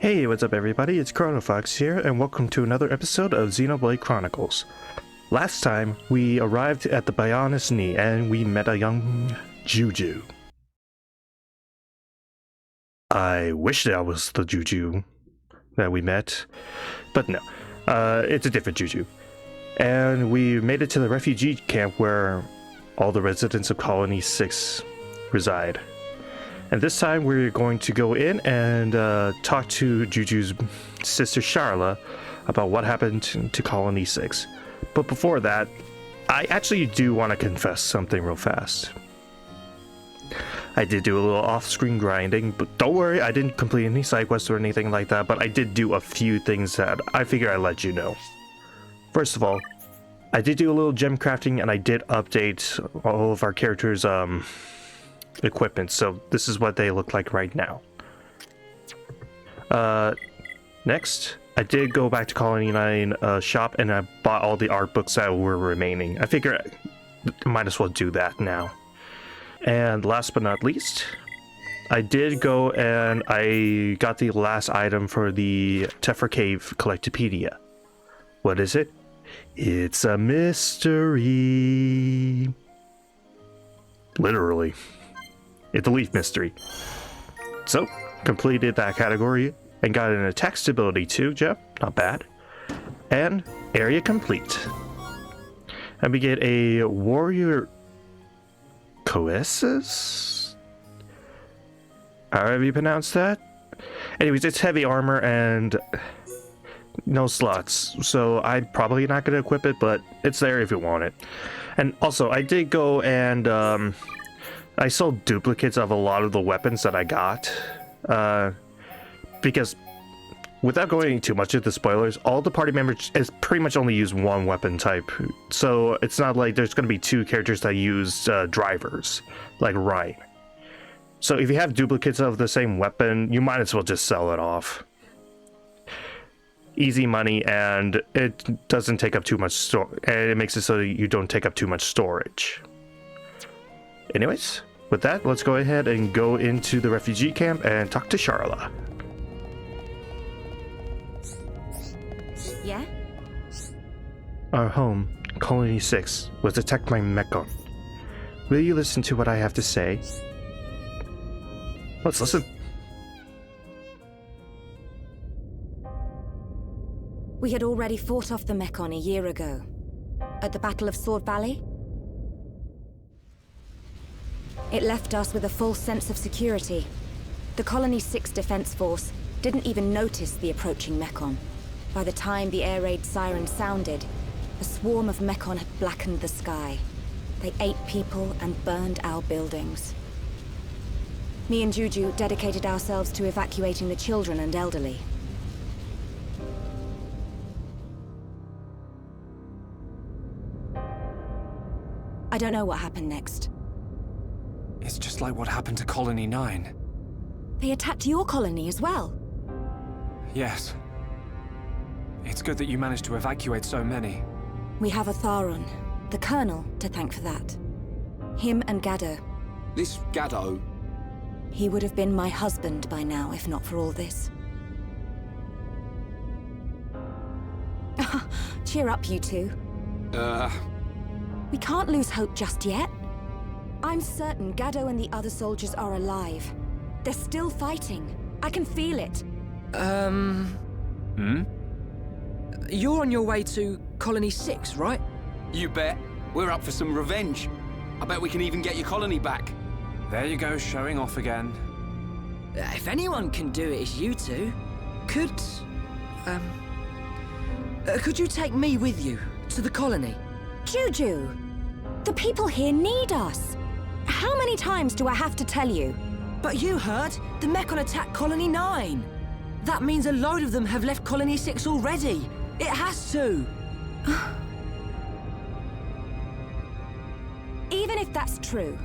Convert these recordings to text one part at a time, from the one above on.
Hey, what's up everybody, it's Chronofahx here, and welcome to another episode of Xenoblade Chronicles. Last time, we arrived at the Bionis Knee, and we met a young Juju. I wish that was the Juju that we met, but no, it's a different Juju. And we made it to the refugee camp where all the residents of Colony 6 reside. And this time we're going to go in and talk to Juju's sister Sharla about what happened to Colony 6. But before that, I actually do want to confess something real fast. I did do a little off-screen grinding, but don't worry, I didn't complete any side quests or anything like that, but I did do a few things that I figure I'd let you know. First of all, I did do a little gem crafting and I did update all of our characters' equipment, so this is what they look like right now. Next, I did go back to Colony 9 shop and I bought all the art books that were remaining. I figure I might as well do that now. And last but not least, I did go and I got the last item for the Tephra Cave Collectopedia. What is it? It's a mystery. Literally. It's a leaf mystery. So, completed that category and got an attack stability too, Jeff. Not bad. And area complete. And we get a warrior coessus? However you pronounce that? Anyways, it's heavy armor and no slots, so I'm probably not going to equip it, but it's there if you want it. And also, I did go and I sold duplicates of a lot of the weapons that I got, because without going too much into spoilers, all the party members is pretty much only use one weapon type, so it's not like there's going to be two characters that use drivers, like Ryan. So if you have duplicates of the same weapon, you might as well just sell it off. Easy money, and it doesn't take up too much storage, and it makes it so that you don't take up too much storage. Anyways, with that, let's go ahead and go into the refugee camp and talk to Sharla. Yeah? Our home, Colony 6, was attacked by Mechon. Will you listen to what I have to say? Let's listen. We had already fought off the Mechon a year ago, at the Battle of Sword Valley. It left us with a false sense of security. The Colony 6 Defense Force didn't even notice the approaching Mechon. By the time the air raid siren sounded, a swarm of Mechon had blackened the sky. They ate people and burned our buildings. Me and Juju dedicated ourselves to evacuating the children and elderly. I don't know what happened next. It's just like what happened to Colony 9. They attacked your colony as well? Yes. It's good that you managed to evacuate so many. We have a Tharon, the Colonel, to thank for that. Him and Gaddo. This Gaddo? He would have been my husband by now, if not for all this. Cheer up, you two. We can't lose hope just yet. I'm certain Gaddo and the other soldiers are alive. They're still fighting. I can feel it. You're on your way to Colony 6, right? You bet. We're up for some revenge. I bet we can even get your colony back. There you go, showing off again. If anyone can do it, it's you two. Could you take me with you to the colony? Juju! The people here need us. How many times do I have to tell you? But you heard! The Mechon attacked Colony 9! That means a load of them have left Colony 6 already! It has to! Even if that's true.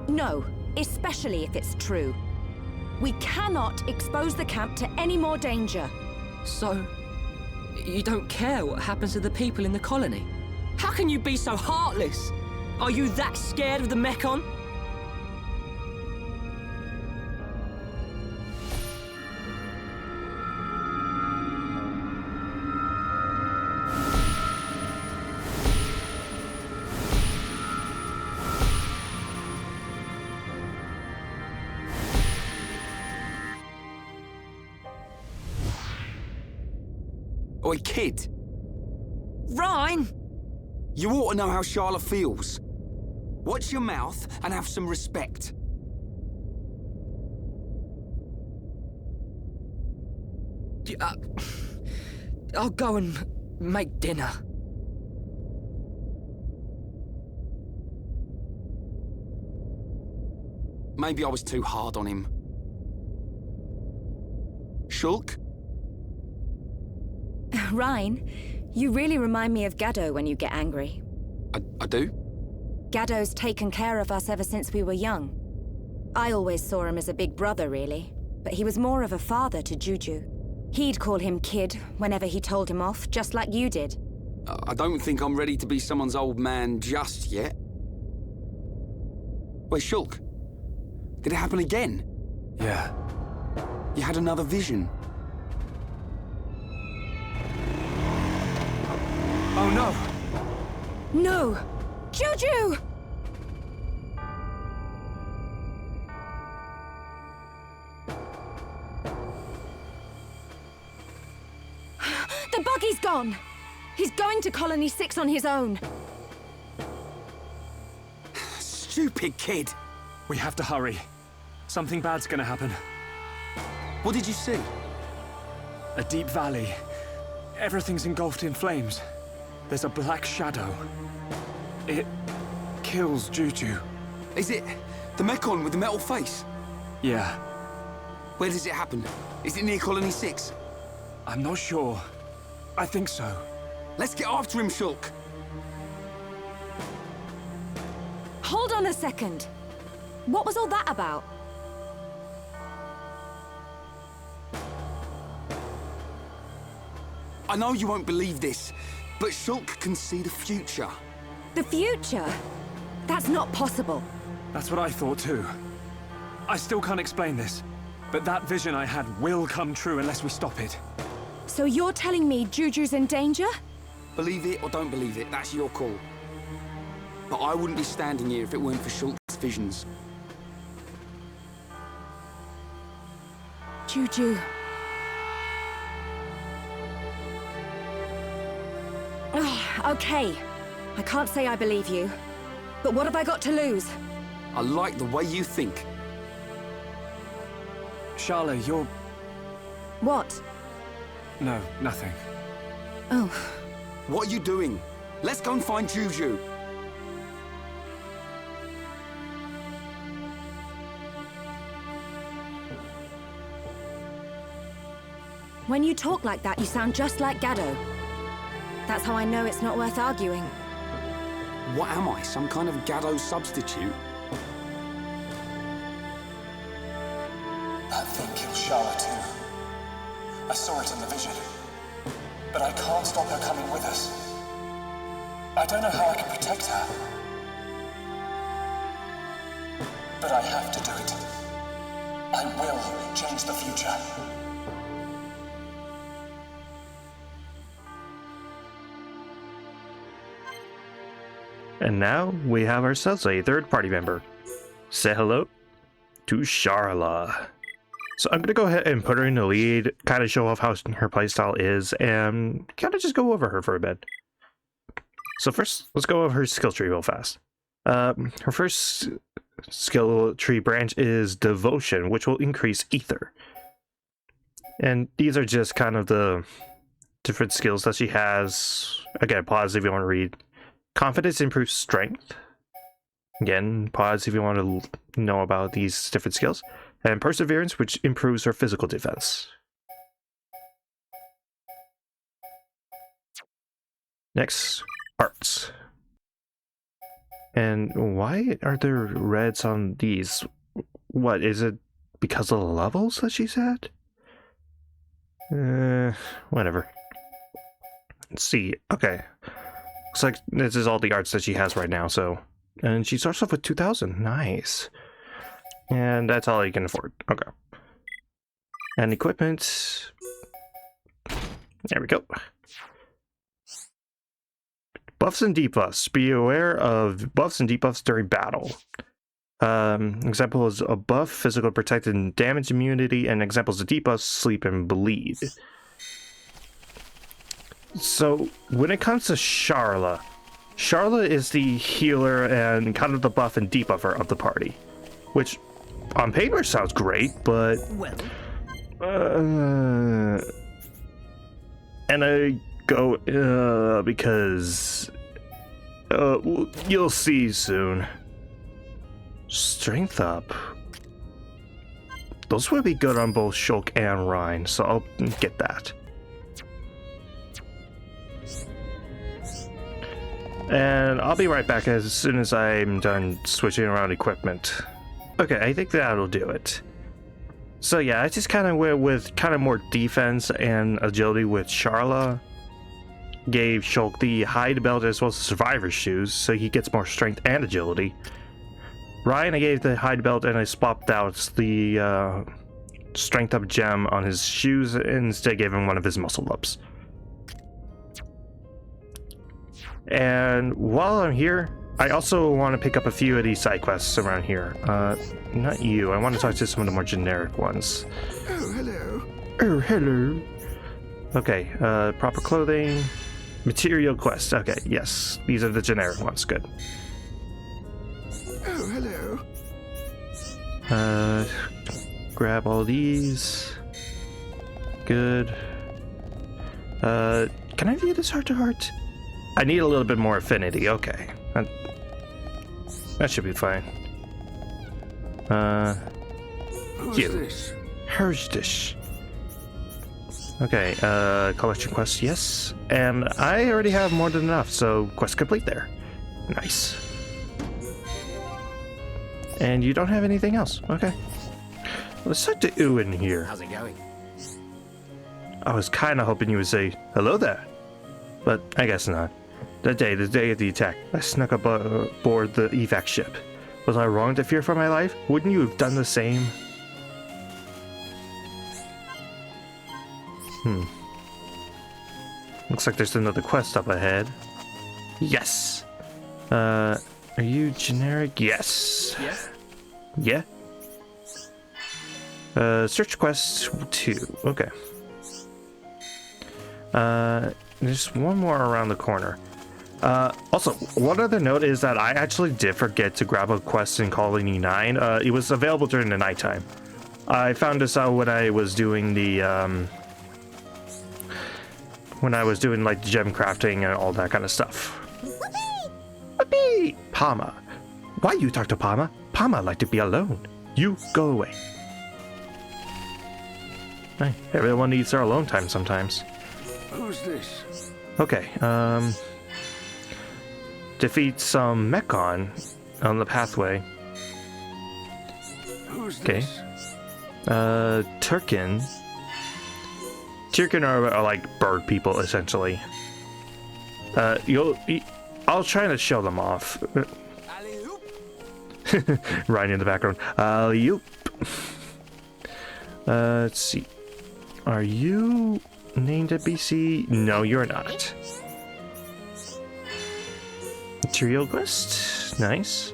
No, especially if it's true. We cannot expose the camp to any more danger. So, you don't care what happens to the people in the colony? How can you be so heartless? Are you that scared of the Mechon? Oi, kid. Ryan! You ought to know how Sharla feels. Watch your mouth and have some respect. I'll go and make dinner. Maybe I was too hard on him. Shulk? Ryan, you really remind me of Gaddo when you get angry. I do? Gaddo's taken care of us ever since we were young. I always saw him as a big brother, really, but he was more of a father to Juju. He'd call him kid whenever he told him off, just like you did. I don't think I'm ready to be someone's old man just yet. Wait, Shulk. Did it happen again? Yeah. You had another vision. Oh no! No! Juju! The buggy's gone! He's going to Colony 6 on his own. Stupid kid! We have to hurry. Something bad's gonna happen. What did you see? A deep valley. Everything's engulfed in flames. There's a black shadow. It kills Juju. Is it the Mechon with the metal face? Yeah. Where does it happen? Is it near Colony 6? I'm not sure. I think so. Let's get after him, Shulk. Hold on a second. What was all that about? I know you won't believe this, but Shulk can see the future. The future? That's not possible. That's what I thought too. I still can't explain this, but that vision I had will come true unless we stop it. So you're telling me Juju's in danger? Believe it or don't believe it, that's your call. But I wouldn't be standing here if it weren't for Shulk's visions. Juju. Okay. I can't say I believe you. But what have I got to lose? I like the way you think. Sharla, you're... What? No, nothing. Oh. What are you doing? Let's go and find Juju. When you talk like that, you sound just like Gaddo. That's how I know it's not worth arguing. What am I, some kind of Gaddo substitute? That thing killed Sharla too. I saw it in the vision. But I can't stop her coming with us. I don't know how I can protect her. But I have to do it. I will change the future. And now we have ourselves a third party member. Say hello to Sharla. So I'm gonna go ahead and put her in the lead, kind of show off how her playstyle is, and kind of just go over her for a bit. So first, let's go over her skill tree real fast. Her first skill tree branch is Devotion, which will increase Ether. And these are just kind of the different skills that she has. Again, pause if you want to read. Confidence improves strength. Again, pause if you want to know about these different skills. And Perseverance, which improves her physical defense. Next, Arts. And why are there reds on these? What, is it because of the levels that she's at? Whatever. Let's see. Okay. Looks like this is all the arts that she has right now, so... And she starts off with 2,000. Nice. And that's all you can afford. Okay. And equipment... There we go. Buffs and debuffs. Be aware of buffs and debuffs during battle. Example is a buff, physical protect and damage immunity, and examples of debuffs, sleep and bleed. So, when it comes to Sharla, Sharla is the healer and kind of the buff and debuffer of the party. Which, on paper, sounds great, but... and I go, because... you'll see soon. Strength up. Those would be good on both Shulk and Ryan, so I'll get that. And I'll be right back as soon as I'm done switching around equipment. Okay, I think that'll do it. So yeah, I just kind of went with kind of more defense and agility with Sharla. Gave Shulk the hide belt as well as the survivor's shoes, so he gets more strength and agility. Ryan, I gave the hide belt and I swapped out the strength up gem on his shoes and instead gave him one of his muscle ups. And while I'm here, I also want to pick up a few of these side quests around here. Not you, I want to talk to some of the more generic ones. Oh, hello. Oh, hello. Okay, proper clothing, material quest. Okay, yes, these are the generic ones, good. Oh, hello. Grab all these. Good. Can I view this heart to heart? I need a little bit more affinity. Okay. That should be fine. Who's you. this? Who's this? Okay, collection quest, yes. And I already have more than enough, so quest complete there. Nice. And you don't have anything else. Okay. Let's talk to Ewan here. How's it going? I was kind of hoping you would say, hello there. But I guess not. The day of the attack, I snuck aboard the evac ship. Was I wrong to fear for my life? Wouldn't you have done the same? Looks like there's another quest up ahead. Yes. Are you generic? Yes. Yeah? Yeah. Search quest 2. Okay. There's one more around the corner. Also, one other note is that I actually did forget to grab a quest in Colony 9. It was available during the nighttime. I found this out when I was doing the, like gem crafting and all that kind of stuff. Whoopee! Palma. Why you talk to Palma? Palma like to be alone. You go away. Hey, everyone needs their alone time sometimes. Who's this? Okay, defeat some Mechon on the pathway. Who's Okay. this? Turkin. Turkin are like bird people, essentially. I'll try to show them off. Ryan in the background. Alley-oop. Let's see. Are you named at BC? No, you're not. Material quest. Nice.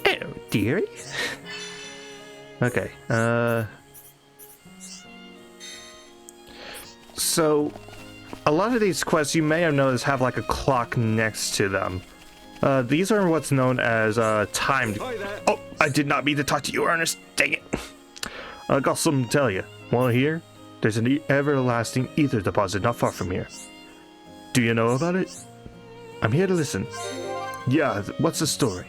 Oh, dearie. Okay. So, a lot of these quests you may have noticed have like a clock next to them. These are what's known as timed. Oh, I did not mean to talk to you, Ernest. Dang it. I got something to tell you. Want to hear? There's an everlasting ether deposit not far from here. Do you know about it? I'm here to listen. Yeah, what's the story?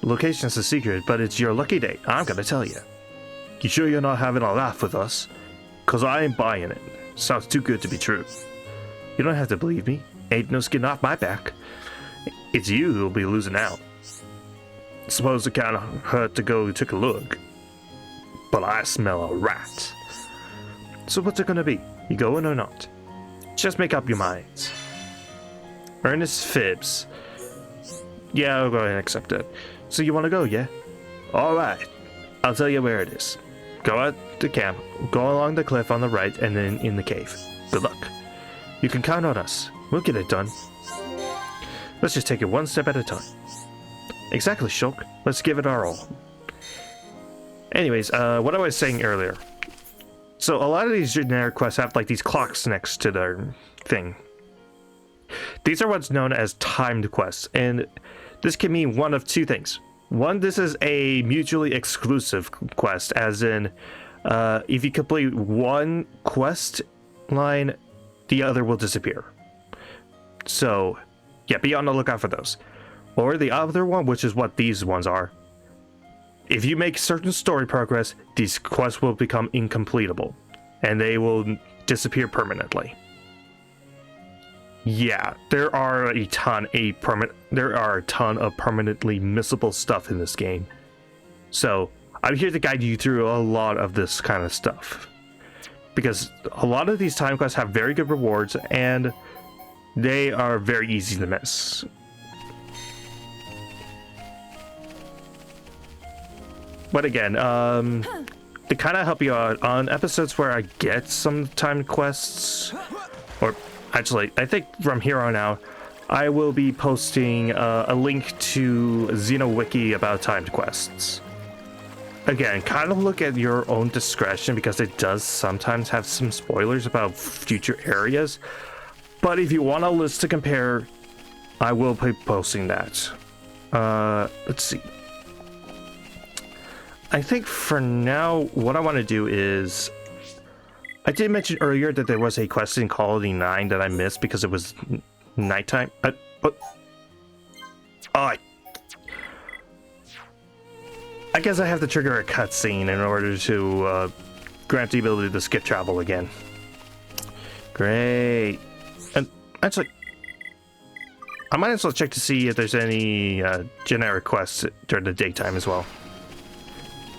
Location's a secret, but it's your lucky day. I'm gonna tell you. You sure you're not having a laugh with us? 'Cause I ain't buying it. Sounds too good to be true. You don't have to believe me. Ain't no skin off my back. It's you who'll be losing out. Suppose it kinda hurt to go take a look. But I smell a rat. So what's it gonna be? You going or not? Just make up your minds. Ernest fibs. Yeah, I'll go ahead and accept it. So you want to go, yeah? Alright. I'll tell you where it is. Go out to camp, go along the cliff on the right, and then in the cave. Good luck. You can count on us. We'll get it done. Let's just take it one step at a time. Exactly, Shulk. Let's give it our all. Anyways, what I was saying earlier. So a lot of these generic quests have like these clocks next to their thing. These are what's known as timed quests, and this can mean one of two things. One, this is a mutually exclusive quest, as in, if you complete one quest line, the other will disappear. So, yeah, be on the lookout for those. Or the other one, which is what these ones are. If you make certain story progress, these quests will become incompletable, and they will disappear permanently. Yeah, there are a ton of permanently missable stuff in this game. So, I'm here to guide you through a lot of this kind of stuff. Because a lot of these time quests have very good rewards, and they are very easy to miss. But again, to kind of help you out, on episodes where I get some timed quests, or actually, I think from here on out, I will be posting a link to XenoWiki about timed quests. Again, kind of look at your own discretion, because it does sometimes have some spoilers about future areas. But if you want a list to compare, I will be posting that. Let's see. I think for now, what I want to do is... I did mention earlier that there was a quest in Colony 9 that I missed because it was nighttime. I guess I have to trigger a cutscene in order to grant the ability to skip travel again. Great. And actually, I might as well check to see if there's any generic quests during the daytime as well.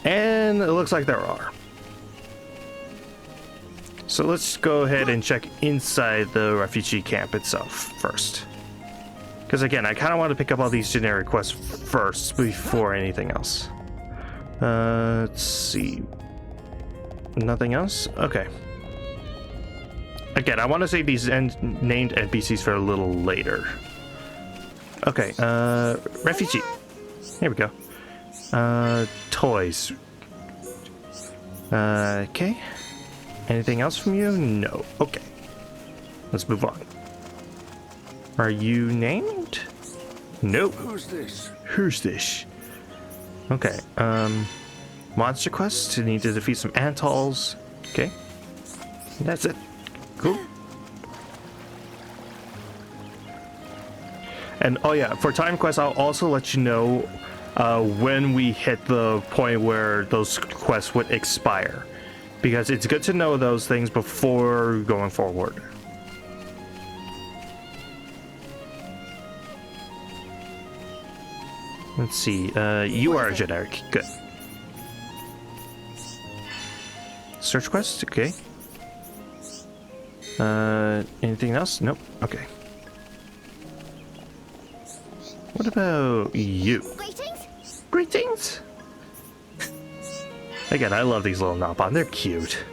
And it looks like there are. So let's go ahead and check inside the refugee camp itself first. Because again, I kind of want to pick up all these generic quests first before anything else. Let's see. Nothing else? Okay. Again, I want to save these named NPCs for a little later. Okay, refugee. Here we go. Toys. Okay. Anything else from you? No. Okay. Let's move on. Are you named? Nope. Who's this? Who's this? Okay. Monster quest. You need to defeat some Antals. Okay. That's it. Cool. And oh yeah, for time quests, I'll also let you know when we hit the point where those quests would expire, because it's good to know those things before going forward. Let's see. You are a generic. Good. Search quest. Okay. Anything else? Nope. Okay. What about you? Greetings? Greetings! Again, I love these little Nopon. They're cute.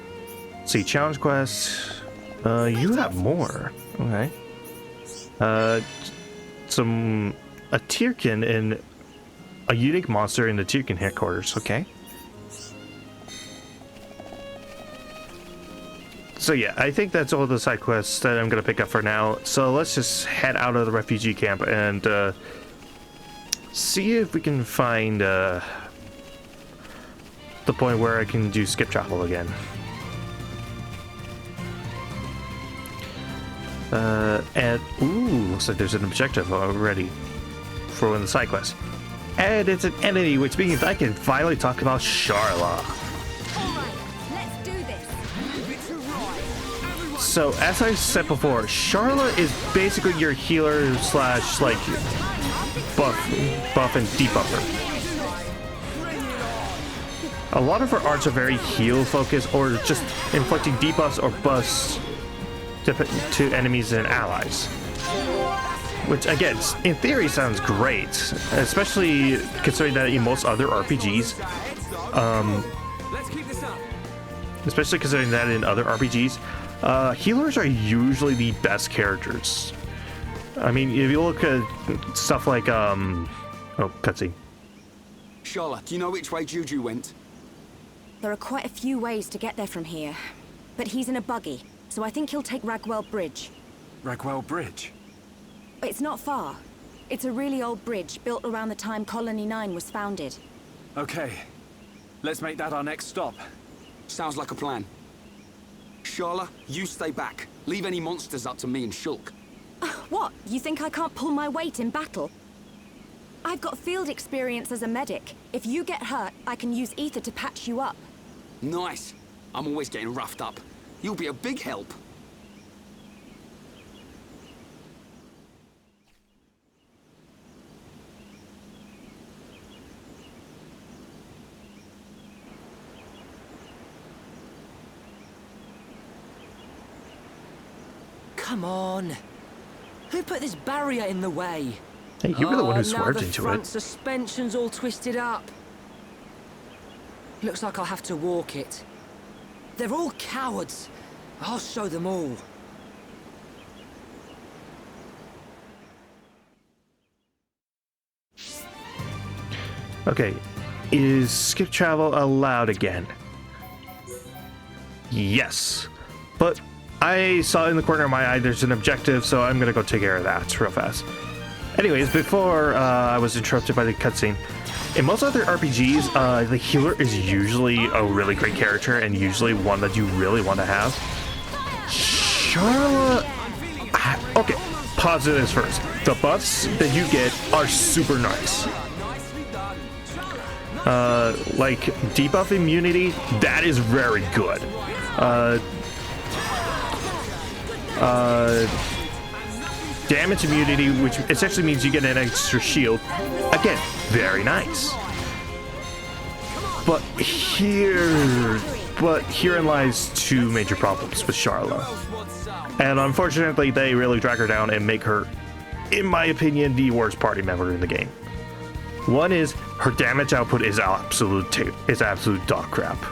See, challenge quest. You have more. Okay. A Tyrkin in a unique monster in the Tyrkin headquarters. Okay. So yeah, I think that's all the side quests that I'm gonna pick up for now. So let's just head out of the refugee camp and see if we can find the point where I can do skip travel again. And ooh, looks like there's an objective already for one of the side quests. And it's an entity, which means I can finally talk about Sharla. Let's do this. So, as I said before, Sharla is basically your healer slash, like, buff and debuffer. A lot of her arts are very heal focused, or just inflicting debuffs or buffs to enemies and allies. Which, again, in theory sounds great, especially considering that in most other RPGs, healers are usually the best characters. I mean, if you look at stuff like, oh, cutscene. Sharla, do you know which way Juju went? There are quite a few ways to get there from here. But he's in a buggy, so I think he'll take Ragwell Bridge. Ragwell Bridge? It's not far. It's a really old bridge built around the time Colony 9 was founded. Okay. Let's make that our next stop. Sounds like a plan. Sharla, you stay back. Leave any monsters up to me and Shulk. What? You think I can't pull my weight in battle? I've got field experience as a medic. If you get hurt, I can use ether to patch you up. Nice. I'm always getting roughed up. You'll be a big help. Come on. Who put this barrier in the way? Hey, you were the one who now swerved the into front it. suspension's all twisted up. Looks like I'll have to walk it. They're all cowards. I'll show them all. Okay, is skip travel allowed again? Yes, but I saw in the corner of my eye there's an objective, so I'm gonna go take care of that real fast. Anyways, before I was interrupted by the cutscene, in most other RPGs, the healer is usually a really great character and usually one that you really want to have. Sharla... Okay, pause this first. The buffs that you get are super nice. Like debuff immunity, that is very good. Damage immunity, which essentially means you get an extra shield. Again, very nice. But herein lies two major problems with Sharla. And unfortunately, they really drag her down and make her, in my opinion, the worst party member in the game. One is her damage output is absolute dog crap.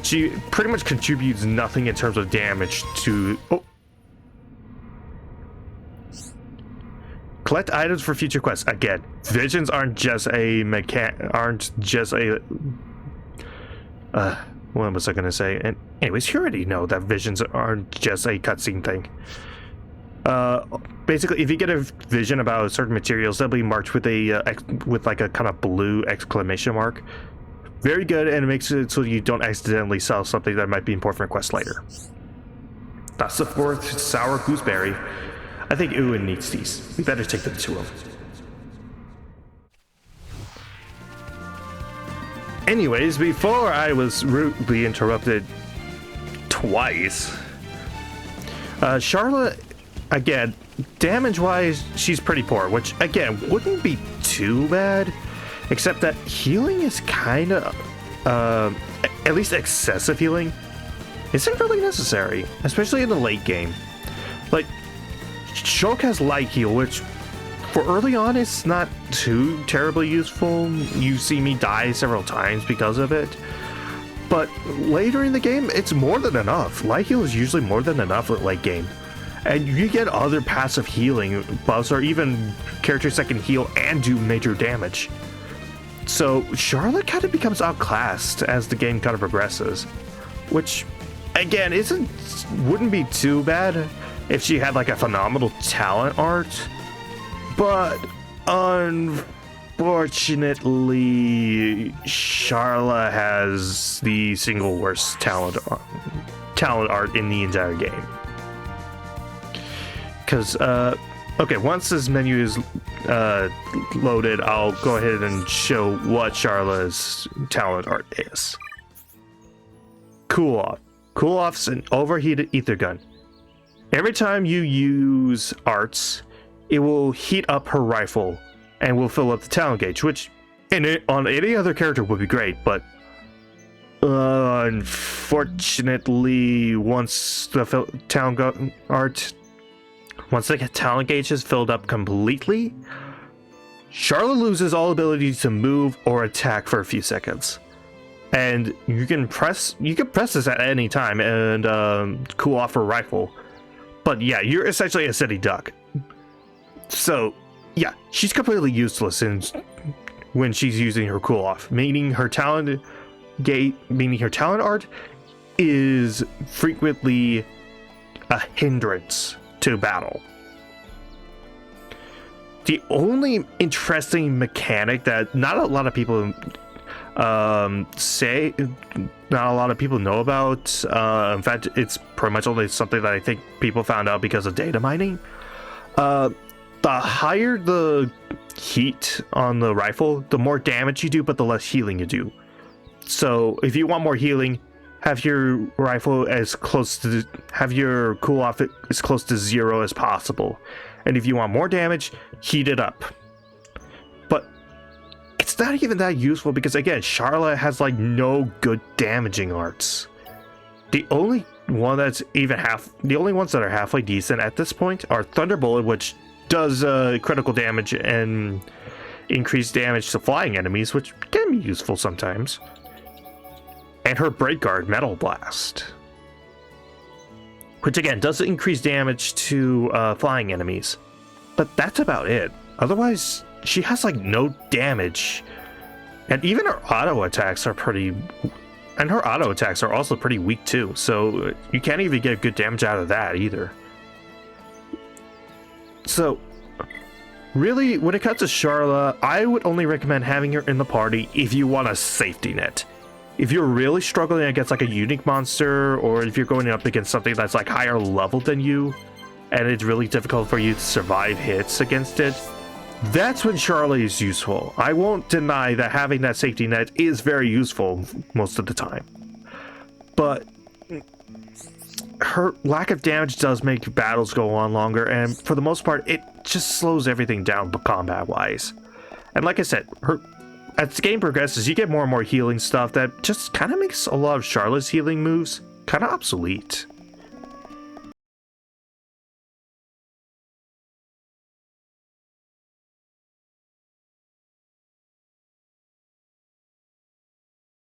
She pretty much contributes nothing in terms of damage to. Collect items for future quests. Again, visions aren't just a what was I gonna say? And anyways, you already know that visions aren't just a cutscene thing. Basically, if you get a vision about certain materials, they'll be marked with a with like a kind of blue exclamation mark. Very good, and it makes it so you don't accidentally sell something that might be important for a quest later. That's the fourth sour gooseberry. I think Ewan needs these. We better take them to him. Anyways, before I was rudely interrupted twice, Sharla, again, damage-wise, she's pretty poor, which, again, wouldn't be too bad, except that healing is kind of, at least excessive healing, isn't really necessary, especially in the late game. Like, Shulk has light heal, which for early on is not too terribly useful. You see me die several times because of it. But later in the game, it's more than enough. Light heal is usually more than enough at late game. And you get other passive healing buffs or even characters that can heal and do major damage. So Sharla kind of becomes outclassed as the game kind of progresses. Which, again, wouldn't be too bad if she had like a phenomenal talent art, but unfortunately, Sharla has the single worst talent art in the entire game. Because, okay, once this menu is loaded, I'll go ahead and show what Sharla's talent art is. Cool Off. Cool Off's an overheated ether gun. Every time you use arts, it will heat up her rifle and will fill up the talent gauge, which on any other character would be great, but unfortunately, once the talent gauge is filled up completely, Sharla loses all ability to move or attack for a few seconds. And you can press this at any time and cool off her rifle. But yeah, you're essentially a city duck. So yeah, she's completely useless when she's using her cool off, meaning her talent gate, meaning her talent art, is frequently a hindrance to battle. The only interesting mechanic that not a lot of people not a lot of people know about, in fact, it's pretty much only something that I think people found out because of data mining. The higher the heat on the rifle, the more damage you do, but the less healing you do. So if you want more healing, have your rifle have your cool off as close to 0 as possible. And if you want more damage, heat it up. But it's not even that useful because, again, Sharla has like no good damaging arts. The only ones that are halfway decent at this point are Thunderbolt, which does critical damage and increased damage to flying enemies, which can be useful sometimes. And her Break Guard, Metal Blast, which again does increase damage to flying enemies. But that's about it. Otherwise, she has like no damage. And even her auto attacks are also pretty weak too. So you can't even get good damage out of that either. So really, when it comes to Sharla, I would only recommend having her in the party if you want a safety net. If you're really struggling against like a unique monster, or if you're going up against something that's like higher level than you, and it's really difficult for you to survive hits against it, that's when Sharla is useful. I won't deny that having that safety net is very useful most of the time. But her lack of damage does make battles go on longer, and for the most part, it just slows everything down combat-wise. And like I said, as the game progresses, you get more and more healing stuff that just kind of makes a lot of Sharla's healing moves kind of obsolete.